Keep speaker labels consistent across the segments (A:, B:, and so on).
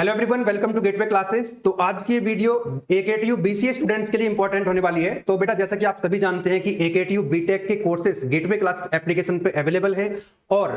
A: Hello everyone, welcome to Gateway Classes. तो आज की वीडियो एकेटीयू बीसीए स्टूडेंट्स के लिए इंपॉर्टेंट होने वाली है। तो बेटा, जैसा कि आप सभी जानते हैं कि एकेटीयू बीटेक के कोर्सेज गेटवे क्लास एप्लीकेशन पे अवेलेबल है और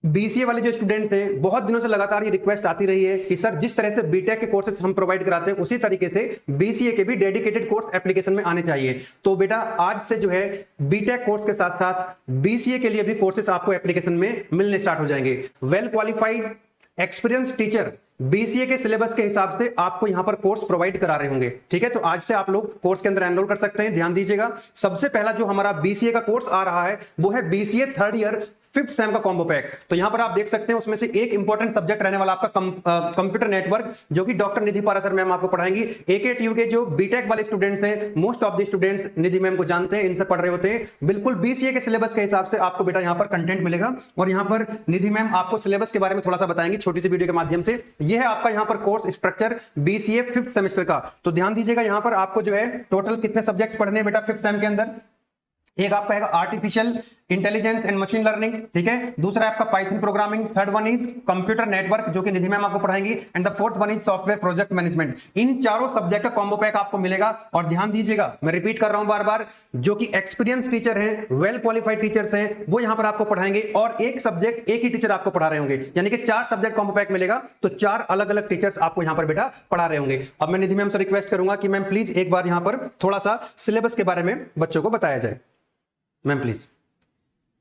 A: बीसीए वाले जो स्टूडेंट्स हैं, बहुत दिनों से लगातार ये रिक्वेस्ट आती रही है कि सर, जिस तरह से बीटेक के कोर्सेज हम प्रोवाइड कराते हैं उसी तरीके से बीसीए के भी डेडिकेटेड कोर्स एप्लीकेशन में आने चाहिए। तो बेटा, आज से जो है बीटेक कोर्स के साथ साथ बीसीए के लिए भी कोर्सेज आपको एप्लीकेशन में मिलने स्टार्ट हो जाएंगे। Well qualified experience teacher BCA के सिलेबस के हिसाब से आपको यहां पर कोर्स प्रोवाइड करा रहे होंगे। ठीक है, तो आज से आप लोग कोर्स के अंदर एनरोल कर सकते हैं। ध्यान दीजिएगा, सबसे पहला जो हमारा बीसीए का कोर्स आ रहा है वो है BCA third year fifth sem का कॉम्बो पैक। तो यहां पर आप देख सकते हैं उसमें से एक इंपॉर्टेंट सब्जेक्ट रहने वाला आपका कंप्यूटर नेटवर्क, जो कि डॉक्टर निधि पारा मैम आपको पढ़ाएंगी। एकेटीयू के जो बीटेक वाले स्टूडेंट्स हैं, most of the students Nidhi ma'am को जानते हैं, इनसे पढ़ रहे होते हैं। बिल्कुल बीसीए के सिलेबस के हिसाब से आपको बेटा यहां पर कंटेंट मिलेगा और यहां पर निधि मैम आपको सिलेबस के बारे में थोड़ा सा बताएंगे छोटी सी वीडियो के माध्यम से। यह है आपका यहां पर course structure BCA fifth semester का। तो ध्यान दीजिएगा, यहां पर आपको जो है टोटल कितने सब्जेक्ट्स पढ़ने हैं बेटा फिफ्थ सेम के अंदर। एक आपका है artificial intelligence and machine learning, ठीक है। दूसरा आपका Python programming, third one is computer network जो कि निधि मैम आपको पढ़ाएंगी, and the fourth one is software project management. इन चारों सब्जेक्ट का कॉम्बो पैक आपको मिलेगा। और ध्यान दीजिएगा, मैं रिपीट कर रहा हूं बार बार, जो कि एक्सपीरियंस टीचर हैं, वेल क्वालिफाइड टीचर्स हैं, वो यहां पर आपको पढ़ाएंगे और एक सब्जेक्ट एक ही टीचर आपको पढ़ा रहे होंगे, यानी कि 4 सब्जेक्ट कॉम्बो पैक मिलेगा। तो 4 अलग अलग टीचर्स आपको यहां पर बेटा पढ़ा रहे होंगे। अब मैं निधि मैम से रिक्वेस्ट करूंगा कि मैम प्लीज एक बार यहां पर थोड़ा सा सिलेबस के बारे में बच्चों को बताया जाए। Ma'am please.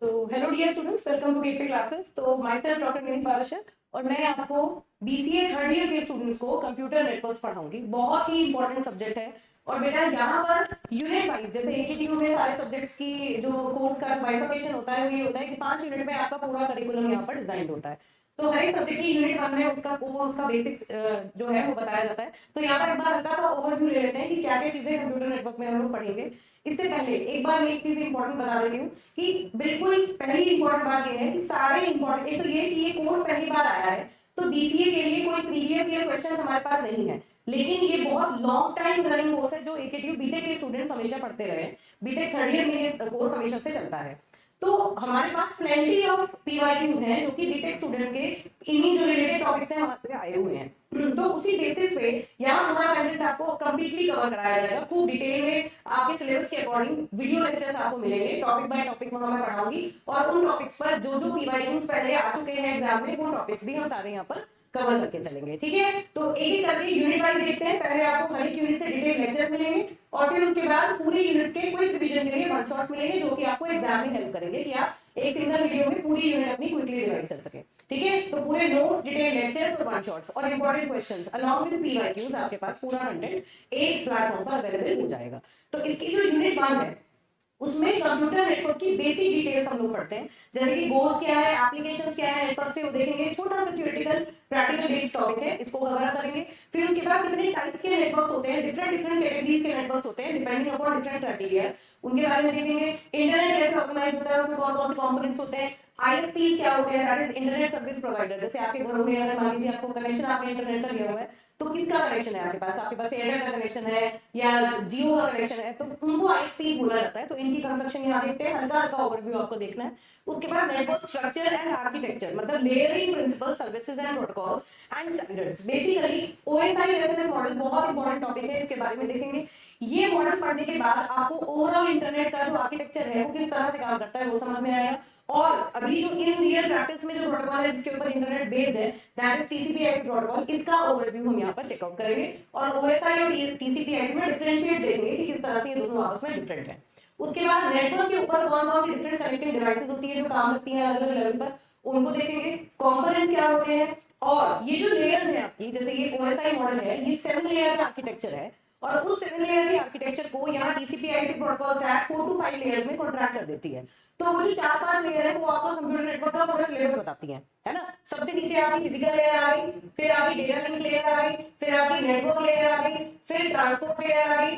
B: तो hello dear students, welcome to Gateway Classes. तो myself doctor Nidhi Para और मैं आपको बीसीए थर्ड ईयर के स्टूडेंट्स को कंप्यूटर नेटवर्क्स पढ़ाऊंगी। बहुत ही इंपॉर्टेंट सब्जेक्ट है। और बेटा, यहाँ पर यूनिट वाइज, जैसे एकेटीयू में सारे सब्जेक्ट्स की जो कोर्स का बाइफर्केशन होता है वो ये होता है कि 5 यूनिट में आपका पूरा करिकुलम यहाँ पर डिजाइन होता है। तो हर एक सब्जेक्ट की यूनिट 1 में उसका बेसिक्स जो है वो बताया जाता है। तो यहाँ पर एक बार हल्का सा ओवरव्यू ले लेते हैं कि क्या क्या चीजें कंप्यूटर नेटवर्क में हम लोग पढ़ेंगे। इससे पहले एक बार मैं एक चीज इंपॉर्टेंट बता देती हूँ कि बिल्कुल पहली इंपॉर्टेंट बात ये है कि सारे इंपॉर्टेंट, एक तो ये कि ये कोर्स पहली बार आया है, तो बीसीए के लिए कोई प्रीवियस ईयर क्वेश्चंस हमारे पास नहीं है, लेकिन ये बहुत लॉन्ग टाइम रनिंग कोर्स है जो एकेटीयू बीटेक के स्टूडेंट्स हमेशा पढ़ते रहे। बीटेक थर्ड ईयर में ये कोर्स हमेशा से चलता है। तो हमारे पास प्लेंटी ऑफ पीवाईक्यूज हैं जो कि बीटेक स्टूडेंट के इन्हीं जो रिलेटेड टॉपिक्स हैं हमारे पे आए हुए हैं। तो उसी बेसिस पे यहाँ पूरा कंटेंट आपको कंप्लीटली कवर कराया जाएगा। खूब डिटेल में आपके सिलेबस के अकॉर्डिंग वीडियो लेक्चर्स आपको मिलेंगे, टॉपिक बाय टॉपिक वहां मैं पढ़ाऊंगी और उन टॉपिक्स पर जो जो पीवाईक्यूज पहले आ चुके हैं एग्जाम में, वो टॉपिक्स भी हम सारे यहाँ पर कवर करके चलेंगे। ठीक है, तो एक एक करके यूनिट वाइज देखते हैं। पहले आपको हर एक यूनिट से डिटेल लेक्चर्स मिलेंगे और फिर उसके बाद पूरी यूनिट के क्विक रिवीजन के लिए वन शॉट्स मिलेंगे जो कि आपको एग्जाम में हेल्प करेंगे कि आप एक सिंगल वीडियो में पूरी यूनिट अपनी क्विकली रिवाइज कर सके। ठीक है, तो पूरे नोट्स, डिटेल लेक्चर्स और वन शॉट्स और important questions along with PYQs आपके पास पूरा कंटेंट एक प्लेटफॉर्म पर अवेलेबल हो जाएगा। तो इसकी जो यूनिट 1 है उसमें कंप्यूटर नेटवर्क की बेसिक डिटेल्स हम लोग पढ़ते हैं, जैसे कि गोल्स क्या है, एप्लीकेशंस क्या है नेटवर्क से, वो देखेंगे। छोटा सा थ्योरेटिकल प्रैक्टिकल बेस्ड टॉपिक है, इसको कवर करेंगे। फिर उसके बाद कितने टाइप के नेटवर्क्स होते हैं, डिफरेंट कैटेगरीज के नेटवर्क्स होते हैं डिपेंडिंग अपॉन डिफरेंट क्राइटेरिया, उनके बारे में देखेंगे। इंटरनेट कैसे ऑर्गेनाइज होता है, उसमें कौन कौन से कंपोनेंट्स होते हैं, आईएसपी क्या होते हैं, that is internet service provider. जैसे आपके घरों में अगर मान लीजिए आपको कनेक्शन आपने इंटरनेट का लिया हुआ है, तो किसका कनेक्शन है आपके पास एयरटेल का कनेक्शन है या जियो का कनेक्शन है, तो उनको आईएसपी बोला जाता है। तो इनकी कंस्ट्रक्शन यहाँ देखते हैं, हल्का हल्का ओवरव्यू आपको देखना है। उसके बाद नेटवर्क स्ट्रक्चर एंड आर्किटेक्चर, मतलब layering principle, services and protocols and standards. Basically OSI reference model बहुत इंपॉर्टेंट टॉपिक है, इसके बारे में देखेंगे। ये मॉडल पढ़ने के बाद आपको ओवरऑल इंटरनेट का जो आर्किटेक्चर है वो किस तरह से काम करता है वो समझ में आएगा। और अभी जो इन रियल प्रैक्टिस में जो प्रोटोकॉल है जिसके ऊपर इंटरनेट बेस्ड है, दैट इज टीसीपी/आईपी प्रोटोकॉल, इसका ओवरव्यू हम यहाँ पर चेकआउट करेंगे। और ओएसआई और टीसीपी/आईपी में डिफरेंशिएट देखेंगे कि किस तरह से ये दोनों आपस में डिफरेंट है। उसके बाद नेटवर्क के ऊपर कौन कौन सी डिफरेंट कनेक्टिंग डिवाइसेस होती है जो काम करती हैं अलग अलग लेवल पर, उनको देखेंगे। कंपोनेंट्स क्या होते हैं और ये जो लेयर्स हैं आपकी, जैसे ये ओएसआई मॉडल है, ये 7 लेयर का आर्किटेक्चर है और उस 7 लेयर के आर्किटेक्चर को यहाँ टीसीपी/आईपी प्रोटोकॉल स्टैक 4 to 5 लेयर्स में कॉन्ट्रैक्ट कर देती है। तो वो जो 4-5 लेयर है वो आपको कंप्यूटर नेटवर्क का पूरा सिलेबस बताती है ना। सबसे नीचे आपकी फिजिकल लेयर आ गई, फिर आपकी डेटा लिंक लेयर आ गई, फिर आपकी नेटवर्क लेयर आ गई, फिर ट्रांसपोर्ट लेयर आ गई।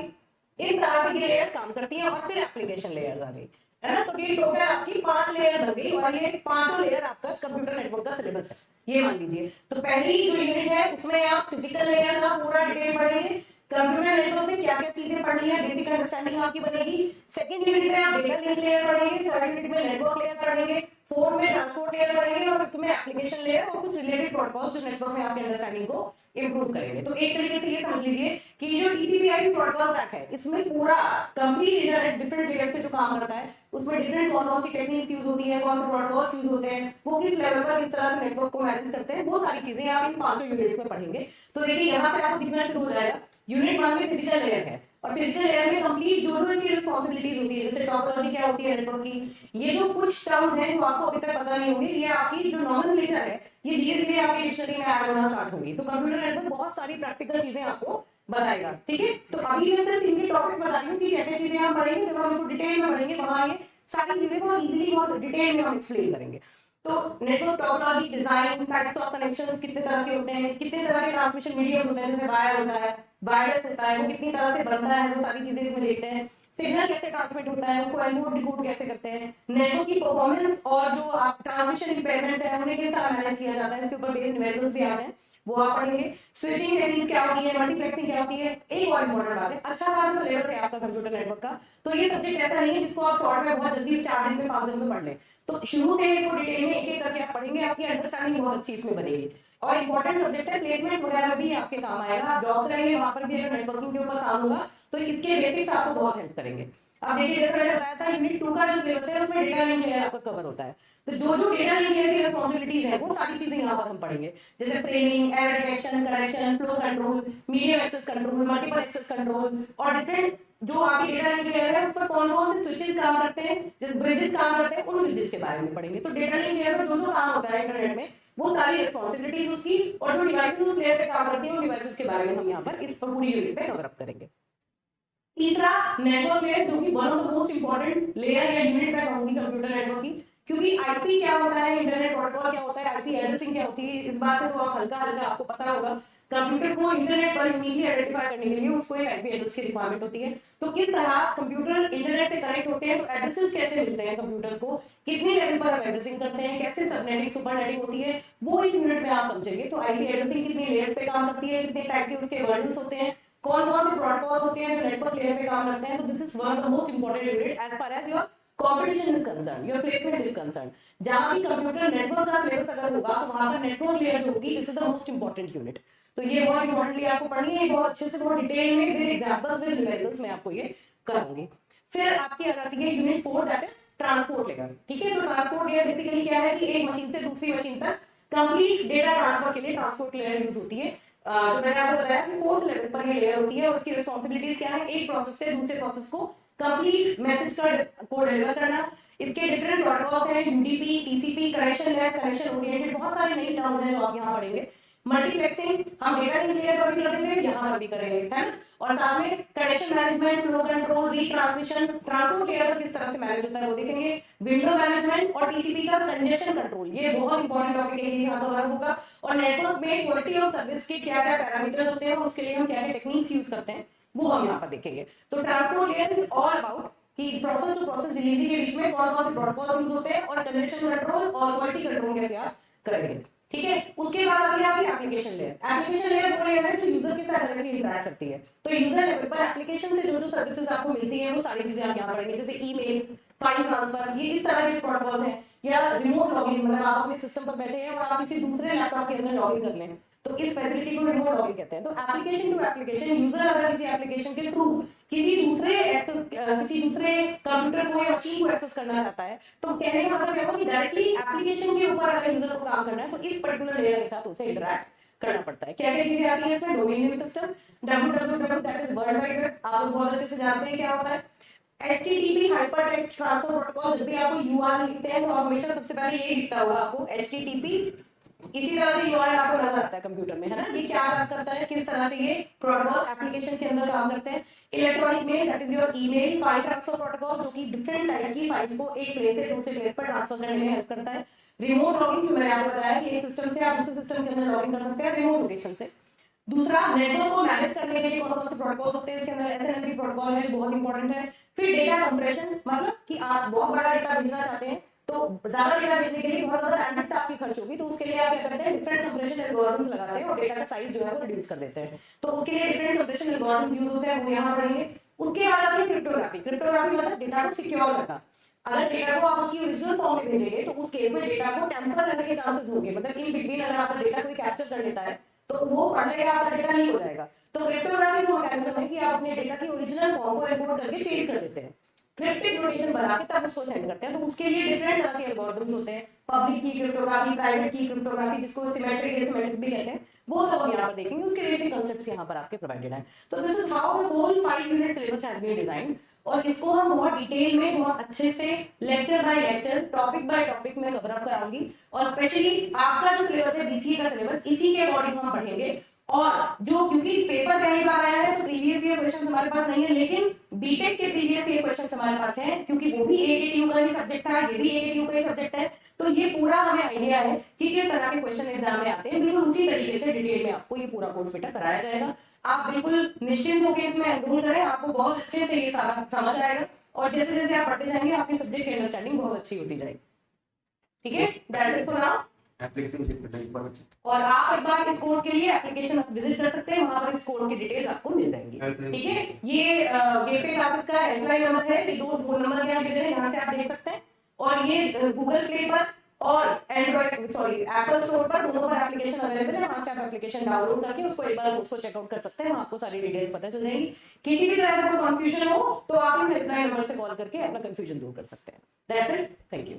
B: इस तरह से ये लेयर काम करती है और फिर एप्लीकेशन लेयर आ गई, है ना। तो ये टोटल आपकी 5 लेयर बन गई और ये पांचों लेयर आपका कंप्यूटर नेटवर्क का सिलेबस है, ये मान लीजिए। तो पहली जो यूनिट है उसमें आप फिजिकल लेयर का पूरा डिटेल पढ़ेंगे, कंप्यूटर नेटवर्क में क्या क्या चीजें पढ़नी है, बेसिक अंडरस्टैंडिंग आपकी बनेगी। सेकंड यूनिट में आप डेटा लिंक लेयर पढ़ेंगे, थर्ड यूनिट में नेटवर्क लेयर पढ़ेंगे, फोर्थ में ट्रांसपोर्ट लेयर पढ़ेंगे और फिफ्थ में एप्लीकेशन लेयर और कुछ रिलेटेड प्रोटोकॉल्स जो नेटवर्क में आपकी अंडरस्टैंडिंग को इंप्रूव करेंगे। तो एक तरीके से ये समझ लीजिए कि जो टीसीपी/आईपी प्रोटोकॉल स्टैक है इसमें पूरा कंप्लीट इंटरनेट डिफरेंट लेयर्स पे जो काम करता है उसमें डिफरेंट कौन सी टेक्निक्स यूज होती है, कौन से प्रोटोकॉल्स यूज होते हैं, वो किस लेवल पर किस तरह से नेटवर्क को मैनेज करते हैं, वो सारी चीजें आप इन पांचों यूनिट में पढ़ेंगे। तो देखिए यहाँ से आपको दिखना शुरू हो जाएगा यूनिट 1 में फिजिकल लेयर है और फिजिकल लेयर में कंप्लीट जो जो इसकी रिस्पांसिबिलिटीज होती है, जैसे टोपोलॉजी क्या होती है नेटवर्क की, ये जो कुछ टर्म्स हैं जो आपको अभी तक पता नहीं होंगे, ये आपकी जो नॉमेनक्लेचर है ये धीरे धीरे आपके डिक्शनरी में ऐड होना स्टार्ट होंगी। तो कंप्यूटर नेटवर्क बहुत सारी प्रैक्टिकल चीजें आपको बताएगा। ठीक है, तो अभी मैं सिर्फ इनके टॉपिक्स बता रही हूँ कि क्या क्या चीजें हम पढ़ेंगे, जब हम इसको डिटेल में पढ़ेंगे वहां ये सारी चीजें को इजीली बहुत डिटेल में हम एक्सप्लेन करेंगे। तो network topology, design, types of connections कितने तरह के होते हैं, कितने तरह के ट्रांसमिशन मीडियम होते हैं, जैसे वायर होता है, वायरलेस होता है, वो कितनी तरह से बनता है, वो सारी चीजें इसमें देखते हैं। सिग्नल कैसे ट्रांसमिट होता है, उसको एनकोड डिकोड कैसे करते हैं, नेटवर्क की परफॉर्मेंस और जो आप ट्रांसमिशन इम्पेयरमेंट्स है उन्हें किस तरह मैनेज किया जाता है, इसके ऊपर बेस्ड वेरिएबल्स भी आ रहे हैं वो आप पढ़ेंगे। स्विचिंग टेक्निक्स क्या होती है, मल्टीप्लेक्सिंग क्या होती है, एक और इम्पोर्टेंट बात है, अच्छा खासा सिलेबस है आपका कंप्यूटर नेटवर्क का। तो ये सब्जेक्ट ऐसा नहीं है जिसको आप शॉर्ट में बहुत जल्दी 4 दिन में 5 दिन में पढ़ लें। तो शुरू से इसको डिटेल में एक एक करके आप पढ़ेंगे, आपकी अंडरस्टैंडिंग बहुत अच्छी इसमें बनेगी और इंपॉर्टेंट सब्जेक्ट है, प्लेसमेंट वगैरह भी आपके काम आएगा। आप जॉब करेंगे वहां पर भी अगर नेटवर्किंग के ऊपर काम होगा तो इसके बेसिक्स आपको बहुत हेल्प करेंगे। अब देखिए जैसे मैंने बताया था यूनिट 2 का जो सिलेबस है उसमें डेटा लिंक लेयर आपका कवर होता है। तो जो जो डेटा लिंक लेयर की रिस्पांसिबिलिटीज है वो सारी चीजें यहाँ पर हम पढ़ेंगे, जैसे framing, error detection, correction, flow control, medium access control, multiple access control और डिफरेंट जो आपकी डेटा लिंक लेयर है उस पर कौन कौन से स्विचेस काम करते हैं, जैसे ब्रिजेस काम करते हैं, उन ब्रिजेस के बारे में पढ़ेंगे। तो डेटा लिंक लेयर पर जो जो काम होता है इंटरनेट में वो सारी रिस्पांसिबिलिटीज उसकी और जो डिवाइसेस उस लेयर पे काम करती हैं उन डिवाइसेस के बारे में हम यहाँ पर इस पूरी यूनिट पे कवर अप करेंगे। तीसरा नेटवर्क लेयर, जो कि one of the most important layer या यूनिट मैं कहूंगी कंप्यूटर नेटवर्क की, क्योंकि आईपी क्या होता है, इंटरनेट प्रोटोकॉल क्या होता है, आईपी एड्रेसिंग क्या होती है, इस बात से तो आप हल्का हल्का आपको पता होगा। कंप्यूटर को इंटरनेट पर यूनिकली आइडेंटिफाई करने के लिए उसको एक आईपी एड्रेस की रिक्वायरमेंट होती है। तो किस तरह कंप्यूटर इंटरनेट से कनेक्ट होते हैं, तो एड्रेसेस कैसे मिलते हैं कंप्यूटर्स को, कितने लेवल पर हम एड्रेसिंग करते हैं, कैसे सबनेटिंग सुपरनेटिंग होती है, वो इस यूनिट में आप समझेंगे। तो आईपी एड्रेसिंग कितनी लेयर पे काम करती है, कितने टाइप के उसके वर्जन्स होते हैं, कौन कौन से प्रोटोकॉल्स होते हैं जो नेटवर्क लेयर पे काम करते हैं। तो this is one of the most important unit as far as your competition is concern, your placement is concern. जहां भी कंप्यूटर नेटवर्क का सिलेबस अगर होगा तो वहां पर नेटवर्क लेयर जो होगी, this is the most important unit. तो ये बहुत इंपॉर्टेंटली आपको पढ़नी है, बहुत अच्छे से बहुत डिटेल में विद एग्जांपल्स विद न्यूमेरिकल्स में आपको ये कराऊंगी। फिर आपकी आ जाती है unit 4 that is transport layer. ठीक है, तो ट्रांसपोर्ट लेयर बेसिकली क्या है कि एक मशीन से दूसरी मशीन तक कंप्लीट डेटा ट्रांसफर के लिए ट्रांसपोर्ट लेयर यूज होती है। जो मैंने आपको बताया कि 4th लेवल पर ये लेयर होती है और उसकी रिस्पांसिबिलिटीज क्या है, एक प्रोसेस से दूसरे प्रोसेस को कंप्लीट मैसेज को डिलीवर करना। इसके डिफरेंट प्रोटोकॉल्स हैं, UDP, TCP, connection less, connection oriented, बहुत सारे नई टर्म्स हैं जो आप यहाँ पढ़ेंगे। मल्टीप्लेक्सिंग हम डेटा लिंक लेयर पर भी करेंगे, यहाँ पर भी करेंगे, है ना। और साथ में connection management, flow control, retransmission, transport layer पर किस तरह से मैनेज होता है वो देखेंगे। विंडो मैनेजमेंट और टीसीपी का कंजेशन कंट्रोल, ये बहुत इंपॉर्टेंट टॉपिक है, यहाँ कवर होगा। और नेटवर्क में क्वालिटी ऑफ सर्विस के क्या क्या पैरामीटर्स होते हैं और उसके लिए हम क्या क्या टेक्निक्स यूज करते हैं वो हम यहाँ पर देखेंगे। तो transport layer is all about कि प्रोसेस टू प्रोसेस डिलीवरी के बीच में कौन कौन से प्रोटोकॉल यूज होते हैं और कंजेशन कंट्रोल और क्वालिटी कंट्रोल कैसे आप करेंगे। ठीक है, उसके बाद आती है आपकी एप्लीकेशन लेयर। एप्लीकेशन लेयर वो लेयर है जो यूजर के साथ डायरेक्टली इंटरैक्ट करती है। तो यूजर लेवल पर एप्लीकेशन से जो जो सर्विसेज आपको मिलती है वो सारी चीजें आप यहाँ पढ़ेंगे, जैसे ईमेल, फाइल ट्रांसफर, ये इस तरह के प्रोटोकॉल्स हैं। या रिमोट लॉगिन, मतलब आप अपने सिस्टम पर बैठे हैं और आप किसी दूसरे लैपटॉप के अंदर लॉगिन कर लें, तो इस फैसिलिटी को रिमोट लॉगिन कहते हैं। तो एप्लीकेशन टू एप्लीकेशन, यूजर अगर किसी एप्लीकेशन के थ्रू किसी दूसरे कंप्यूटर को या मशीन को एक्सेस करना चाहता है, तो कहने का मतलब है कि डायरेक्टली एप्लीकेशन के ऊपर अगर यूजर को काम करना है तो इस पर्टिकुलर लेयर के साथ उसे इंटरैक्ट करना पड़ता है। क्या क्या चीजें आती है इसमें, domain name system, www that is world wide web, आप लोग बहुत अच्छे से जानते हैं क्या होता है। HTTP हाइपरटेक्स्ट ट्रांसफर प्रोटोकॉल, जब भी आप URL लिखते हैं तो हमेशा सबसे पहले ये लिखता होगा आपको HTTP, इसी तरह से URL आपको नजर आता है कंप्यूटर में, है ना। ये क्या करता है, किस तरह से ये प्रोटोकॉल्स एप्लीकेशन के अंदर काम करते हैं। Electronic mail that is your email, file transfer protocol जो कि डिफरेंट टाइप की फाइल्स को एक प्लेस से दूसरे प्लेस पर ट्रांसफर करने में हेल्प करता है। रिमोट लॉगिन, जो मैंने आपको बताया कि एक सिस्टम से आप दूसरे सिस्टम के अंदर लॉगिन कर सकते हैं रिमोट लोकेशन से। दूसरा, नेटवर्क को मैनेज करने के लिए कौन कौन से प्रोटोकॉल्स होते हैं, इसके अंदर SNMP प्रोटोकॉल है जो बहुत इंपॉर्टेंट है। फिर डेटा कंप्रेशन, मतलब कि आप बहुत बड़ा डेटा भेजना चाहते हैं तो ज्यादा डेटा भेजने के लिए बहुत ज्यादा बैंडविड्थ आपकी खर्च होगी, तो उसके लिए आप क्या करते हैं, डिफरेंट कंप्रेशन एल्गोरिथम्स लगाते हैं और डेटा का साइज जो है वो रिड्यूस कर देते हैं। तो उसके लिए डिफरेंट कंप्रेशन एल्गोरिथम्स यूज होते हैं, वो यहाँ पढ़ेंगे। उसके बाद आती है क्रिप्टोग्राफी। क्रिप्टोग्राफी मतलब डेटा को सिक्योर करना। अगर डेटा को आप उसकी ओरिजिनल फॉर्म में भेजेंगे तो उस केस में डेटा को टेम्पर करने के चांसेस होंगे, मतलब इन बिटवीन अगर आपका डेटा कोई कैप्चर कर लेता है तो वो पढ़ लेगा, आपका डेटा नहीं हो जाएगा। तो क्रिप्टोग्राफी वो मैकेनिज्म है कि आप अपने डेटा की ओरिजिनल फॉर्म को इम्पोर्ट करके चेंज कर देते हैं, क्रिप्टिक नोटेशन बना के तब उसको सेंड करते हैं। तो उसके लिए डिफरेंट तरह के एल्गोरिथम्स होते हैं, पब्लिक की क्रिप्टोग्राफी, प्राइवेट की क्रिप्टोग्राफी, जिसको सिमेट्रिक एसिमेट्रिक भी कहते हैं, वो सब हम यहाँ पर देखेंगे। उसके बेसिक कांसेप्ट्स यहाँ पर आपके प्रोवाइडेड हैं। तो this is how the whole 5 unit syllabus has been designed, और इसको हम बहुत डिटेल में, बहुत अच्छे से lecture by lecture, topic by topic में कवर अप कराऊंगी। और स्पेशली आपका जो सिलेबस है बीसीए का सिलेबस, इसी के अकॉर्डिंग हम पढ़ेंगे। और जो क्योंकि पेपर पहली बार आया है तो प्रीवियस ईयर क्वेश्चन हमारे पास नहीं है, लेकिन बीटेक के प्रीवियस ईयर क्वेश्चन हमारे पास हैं, क्योंकि वो भी एकेटीयू का ही सब्जेक्ट था, ये भी एकेटीयू का ही सब्जेक्ट है। तो ये पूरा हमें आइडिया है कि किस तरह के क्वेश्चन एग्जाम में आते हैं। बिल्कुल उसी तरीके से डिटेल में आपको ये पूरा कोर्स बेटा कराया जाएगा। आप बिल्कुल निश्चिंत होकर इसमें एनरोल करें, आपको बहुत अच्छे से ये सारा समझ आएगा, और जैसे जैसे आप पढ़ते जाएंगे आपकी सब्जेक्ट की अंडरस्टैंडिंग बहुत अच्छी होती जाएगी। ठीक है, दैट्स इट फॉर नाउ। और आप एक बार इस कोर्स के लिए एप्लीकेशन विजिट कर सकते हैं, वहां पर इस कोर्स की डिटेल्स आपको मिल जाएंगी। ठीक है, ये गेटवे क्लासेस का हेल्पलाइन नंबर है, ये 2 फोन नंबर यहाँ दे रहे हैं, यहाँ से आप देख सकते हैं। और ये गूगल प्ले पर और एंड्रॉइड एप्पल स्टोर पर, दोनों पर एप्लीकेशन अवेलेबल है, वहां से आप एप्लीकेशन डाउनलोड करके उसको एक बार उसको चेकआउट कर सकते हैं, वहां आपको सारी डिटेल्स पता चल जाएगी। किसी भी तरह का कोई कंफ्यूजन हो तो आप इन हेल्पलाइन नंबर से कॉल करके अपना कंफ्यूजन दूर कर सकते हैं। That's it, thank you.